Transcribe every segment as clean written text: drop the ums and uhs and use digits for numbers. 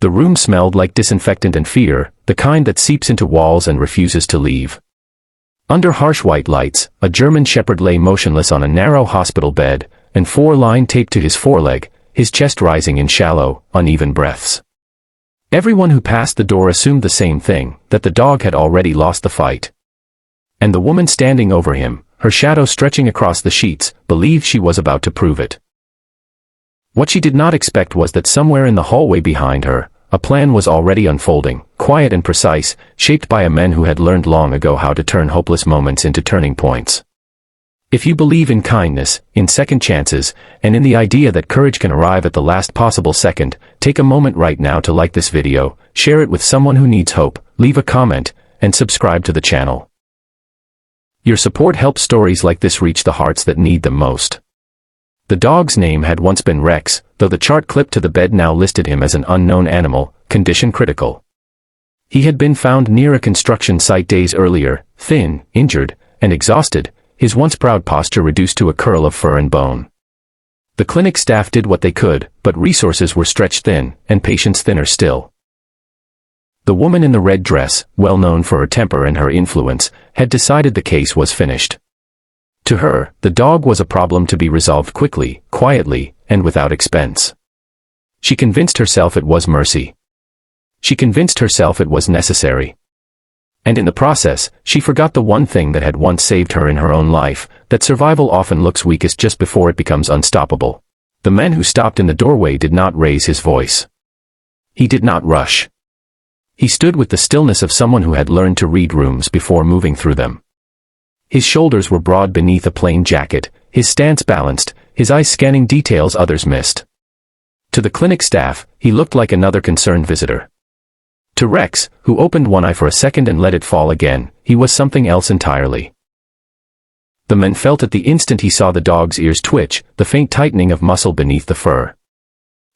The room smelled like disinfectant and fear, the kind that seeps into walls and refuses to leave. Under harsh white lights, a German shepherd lay motionless on a narrow hospital bed, and 4-line taped to his foreleg, his chest rising in shallow, uneven breaths. Everyone who passed the door assumed the same thing, that the dog had already lost the fight. And the woman standing over him, her shadow stretching across the sheets, believed she was about to prove it. What she did not expect was that somewhere in the hallway behind her, a plan was already unfolding, quiet and precise, shaped by a man who had learned long ago how to turn hopeless moments into turning points. If you believe in kindness, in second chances, and in the idea that courage can arrive at the last possible second, take a moment right now to like this video, share it with someone who needs hope, leave a comment, and subscribe to the channel. Your support helps stories like this reach the hearts that need them most. The dog's name had once been Rex, though the chart clipped to the bed now listed him as an unknown animal, condition critical. He had been found near a construction site days earlier, thin, injured, and exhausted, his once proud posture reduced to a curl of fur and bone. The clinic staff did what they could, but resources were stretched thin, and patients thinner still. The woman in the red dress, well known for her temper and her influence, had decided the case was finished. To her, the dog was a problem to be resolved quickly, quietly, and without expense. She convinced herself it was mercy. She convinced herself it was necessary. And in the process, she forgot the one thing that had once saved her in her own life, that survival often looks weakest just before it becomes unstoppable. The man who stopped in the doorway did not raise his voice. He did not rush. He stood with the stillness of someone who had learned to read rooms before moving through them. His shoulders were broad beneath a plain jacket, his stance balanced, his eyes scanning details others missed. To the clinic staff, he looked like another concerned visitor. To Rex, who opened one eye for a second and let it fall again, he was something else entirely. The man felt at the instant he saw the dog's ears twitch, the faint tightening of muscle beneath the fur.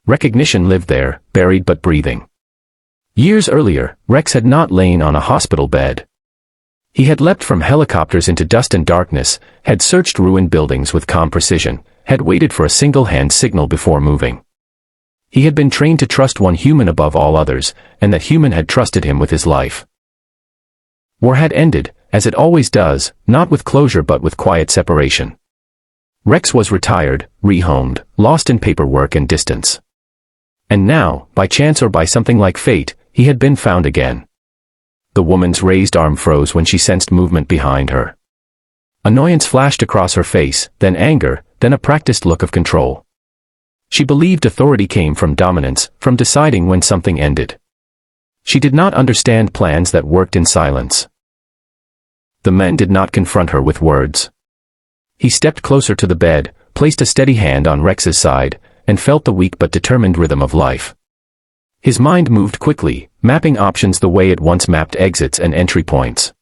Recognition lived there, buried but breathing. Years earlier, Rex had not lain on a hospital bed. He had leapt from helicopters into dust and darkness, had searched ruined buildings with calm precision, had waited for a single hand signal before moving. He had been trained to trust one human above all others, and that human had trusted him with his life. War had ended, as it always does, not with closure but with quiet separation. Rex was retired, rehomed, lost in paperwork and distance. And now, by chance or by something like fate, he had been found again. The woman's raised arm froze when she sensed movement behind her. Annoyance flashed across her face, then anger, then a practiced look of control. She believed authority came from dominance, from deciding when something ended. She did not understand plans that worked in silence. The man did not confront her with words. He stepped closer to the bed, placed a steady hand on Rex's side, and felt the weak but determined rhythm of life. His mind moved quickly, mapping options the way it once mapped exits and entry points.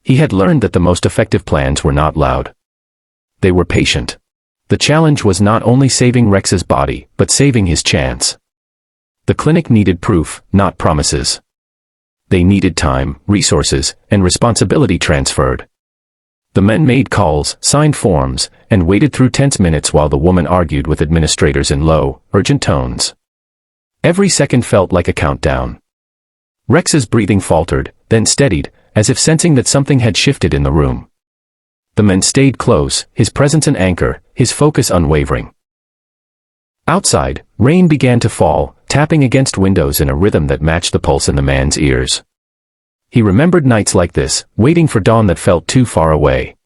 He had learned that the most effective plans were not loud. They were patient. The challenge was not only saving Rex's body, but saving his chance. The clinic needed proof, not promises. They needed time, resources, and responsibility transferred. The men made calls, signed forms, and waited through tense minutes while the woman argued with administrators in low, urgent tones. Every second felt like a countdown. Rex's breathing faltered, then steadied, as if sensing that something had shifted in the room. The man stayed close, his presence an anchor, his focus unwavering. Outside, rain began to fall, tapping against windows in a rhythm that matched the pulse in the man's ears. He remembered nights like this, waiting for dawn that felt too far away.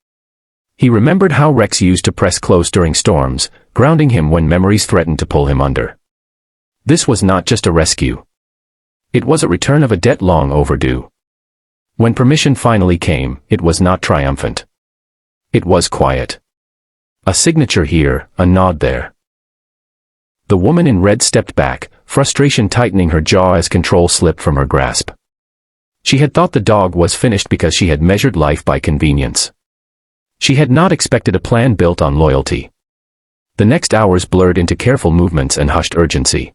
He remembered how Rex used to press close during storms, grounding him when memories threatened to pull him under. This was not just a rescue. It was a return of a debt long overdue. When permission finally came, it was not triumphant. It was quiet. A signature here, a nod there. The woman in red stepped back, frustration tightening her jaw as control slipped from her grasp. She had thought the dog was finished because she had measured life by convenience. She had not expected a plan built on loyalty. The next hours blurred into careful movements and hushed urgency.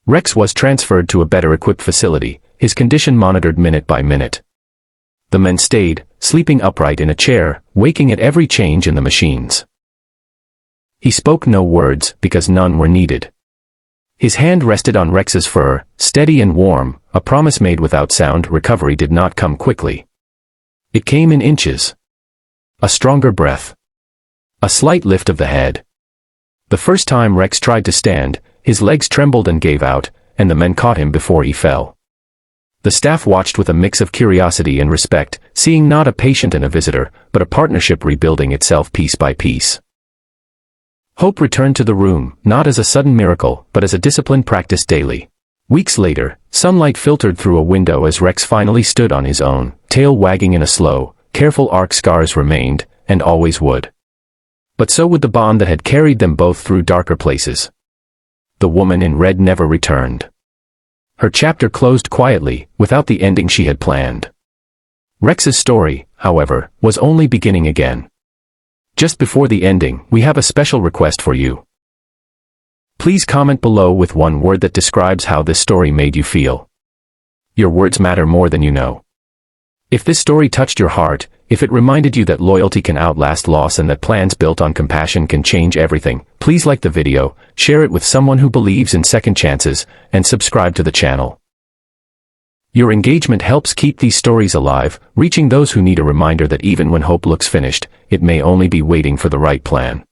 Rex was transferred to a better-equipped facility, his condition monitored minute by minute. The men stayed, sleeping upright in a chair, waking at every change in the machines. He spoke no words, because none were needed. His hand rested on Rex's fur, steady and warm, a promise made without sound. Recovery did not come quickly. It came in inches. A stronger breath. A slight lift of the head. The first time Rex tried to stand, his legs trembled and gave out, and the men caught him before he fell. The staff watched with a mix of curiosity and respect, seeing not a patient and a visitor, but a partnership rebuilding itself piece by piece. Hope returned to the room, not as a sudden miracle, but as a disciplined practice daily. Weeks later, sunlight filtered through a window as Rex finally stood on his own, tail wagging in a slow, careful arc. Scars remained, and always would. But so would the bond that had carried them both through darker places. The woman in red never returned. Her chapter closed quietly, without the ending she had planned. Rex's story, however, was only beginning again. Just before the ending, we have a special request for you. Please comment below with one word that describes how this story made you feel. Your words matter more than you know. If this story touched your heart, if it reminded you that loyalty can outlast loss and that plans built on compassion can change everything, please like the video, share it with someone who believes in second chances, and subscribe to the channel. Your engagement helps keep these stories alive, reaching those who need a reminder that even when hope looks finished, it may only be waiting for the right plan.